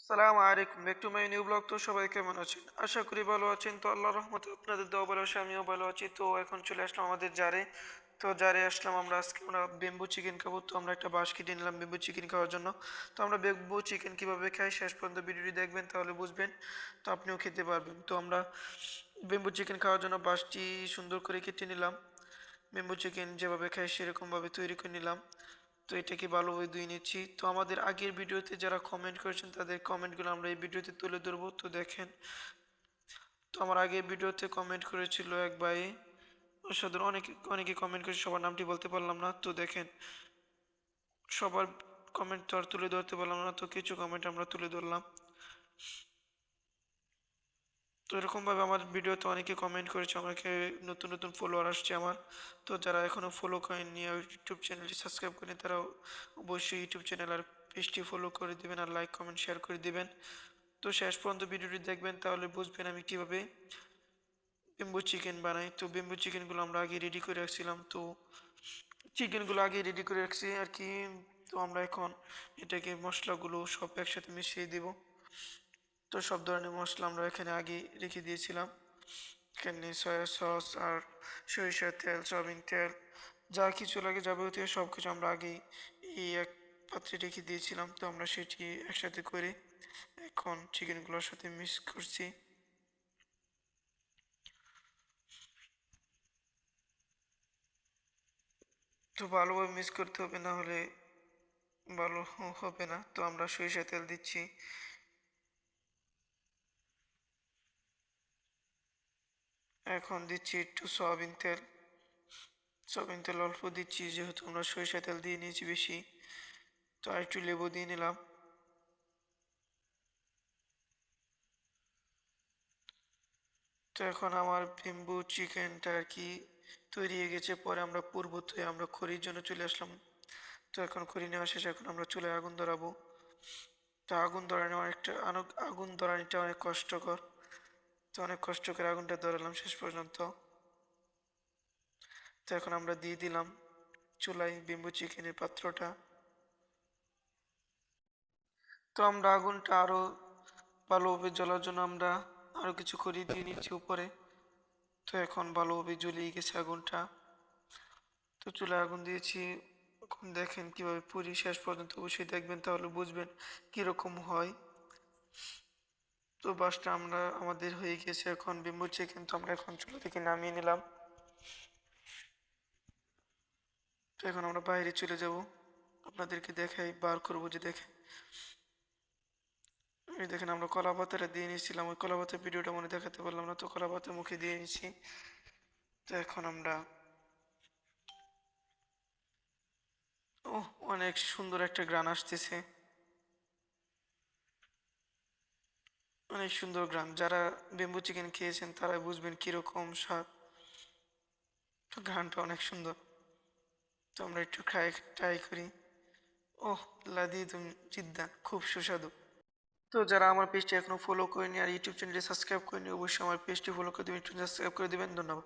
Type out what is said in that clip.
সালাম আলাইকুম, back to my new blog. তো সবাই কেমন আছেন? আশা করি ভালো আছেন। তো আল্লাহর রহমতে আপনাদের দোয়া ভালোবাসা আমিও ভালো আছি। তো এখন চলে আসলাম আমাদের জারে। তো জারে আসলাম আমরা, আজকে আমরা বেম্বু চিকেন খাবো। তো আমরা একটা বাঁশ কেটে নিলাম বেম্বু চিকেন খাওয়ার জন্য। তো আমরা বেম্বু চিকেন কীভাবে খাই শেষ পর্যন্ত ভিডিওটি দেখবেন, তাহলে বুঝবেন, তো আপনিও খেতে পারবেন। তো আমরা বেম্বু চিকেন খাওয়ার জন্য বাঁশটি সুন্দর করে কেটে নিলাম। বেম্বু চিকেন যেভাবে খাই সেরকমভাবে তৈরি করে নিলাম। তো এটাকে ভালোভাবে ধুয়ে নিচ্ছি। তো আমাদের আগের ভিডিওতে যারা কমেন্ট করেছেন তাদের কমেন্টগুলো আমরা এই ভিডিওতে তুলে ধরবো। তো দেখেন, তো আমার আগের ভিডিওতে কমেন্ট করেছিল এক ভাই, অসাধারণ, অনেকে অনেকে কমেন্ট করেছে, সবার নামটি বলতে পারলাম না। তো দেখেন, সবার কমেন্ট তো আর তুলে ধরতে পারলাম না, তো কিছু কমেন্ট আমরা তুলে ধরলাম। তো এরকমভাবে আমার ভিডিওতে অনেকে কমেন্ট করেছে, আমাকে নতুন নতুন ফলোয়ার আসছে আমার। তো যারা এখনও ফলো করেননি ইউটিউব চ্যানেলটি সাবস্ক্রাইব করেন, তারা অবশ্যই ইউটিউব চ্যানেল আর পেজটি ফলো করে দিবেন, আর লাইক কমেন্ট শেয়ার করে দিবেন। তো শেষ পর্যন্ত ভিডিওটি দেখবেন, তাহলে বুঝবেন আমি কীভাবে বেম্বু চিকেন বানাই। তো বেম্বু চিকেনগুলো আমরা আগে রেডি করে রাখছিলাম। তো চিকেনগুলো আগে রেডি করে রাখছি আর কি। তো আমরা এখন এটাকে মশলাগুলো সব একসাথে মিশিয়ে দেব। তো সব ধরনের মশলা আমরা এখানে আগে রেখে দিয়েছিলাম। এখানে সয়া সস আর সরিষার তেল, সয়াবিন তেল, যা কিছু লাগে যাবতীয় সব কিছু আমরা আগেই এই এক পাত্রে রেখে দিয়েছিলাম। তো আমরা সেটি একসাথে করে এখন চিকেনগুলোর সাথে মিক্স করছি। তো ভালোভাবে মিক্স করতে হবে, না হলে ভালো হবে না। তো আমরা সরিষার তেল দিচ্ছি, এখন দিচ্ছি একটু সয়াবিন তেল। সয়াবিন তেল অল্প দিচ্ছি, যেহেতু আমরা সরিষা তেল দিয়ে নিয়েছি বেশি। তো আর একটু লেবু দিয়ে নিলাম। তো এখন আমার বেম্বু চিকেনটা আর কি তৈরি হয়ে গেছে। পরে আমরা পূর্ব থেকে আমরা খড়ির জন্য চলে আসলাম। তো এখন খড়ি নেওয়া শেষে এখন আমরা চুলায় আগুন ধরাবো। তো আগুন ধরানিটা অনেক কষ্টকর। তো অনেক কষ্ট করে আগুনটা ধরালাম শেষ পর্যন্ত। তো এখন আমরা দিয়ে দিলাম চুলায় বেম্বু চিকেনের পাত্রটা। তো আমরা আগুনটা আরো ভালোভাবে জ্বলার জন্য আমরা আরো কিছু খড়ি দিয়ে নিচ্ছি উপরে। তো এখন ভালোভাবে জ্বলিয়ে গেছে আগুনটা। তো চুলায় আগুন দিয়েছি। এখন দেখেন কিভাবে পুরি, শেষ পর্যন্ত অবশ্যই দেখবেন, তাহলে বুঝবেন কিরকম হয়। তো বাসটা আমাদের হয়ে গেছে এখন বেম্বু চিকেন। তো আমরা এখন চুলা থেকে নামিয়ে নিলাম। তো এখন আমরা বাইরে চলে যাব, আপনাদেরকে দেখাই, বার করবো যে দেখেন। এই দেখেন, আমরা কলা পাতাটা দিয়ে নিয়েছিলাম, ওই কলা পাতার ভিডিওটা মনে দেখাতে পারলাম না, তো কলা পাতা মুখে দিয়ে নিয়েছি। তো এখন আমরা, ও, অনেক সুন্দর একটা গ্রান আসতেছে, অনেক সুন্দর গ্রান। যারা বেম্বু চিকেন খেয়েছেন তারা বুঝবেন কিরকম স্বাদ। তো গ্রানটা অনেক সুন্দর। তো আমরা একটু ট্রাই করি। ওহ, লাদিদুম জিদ্দান, খুব সুস্বাদু। তো যারা আমার পেজটি এখনো ফলো করেনি আর ইউটিউব চ্যানেলটি সাবস্ক্রাইব করেনি, অবশ্যই আমার পেজটি ফলো করে দেবেন, সাবস্ক্রাইব করে দেবেন। ধন্যবাদ।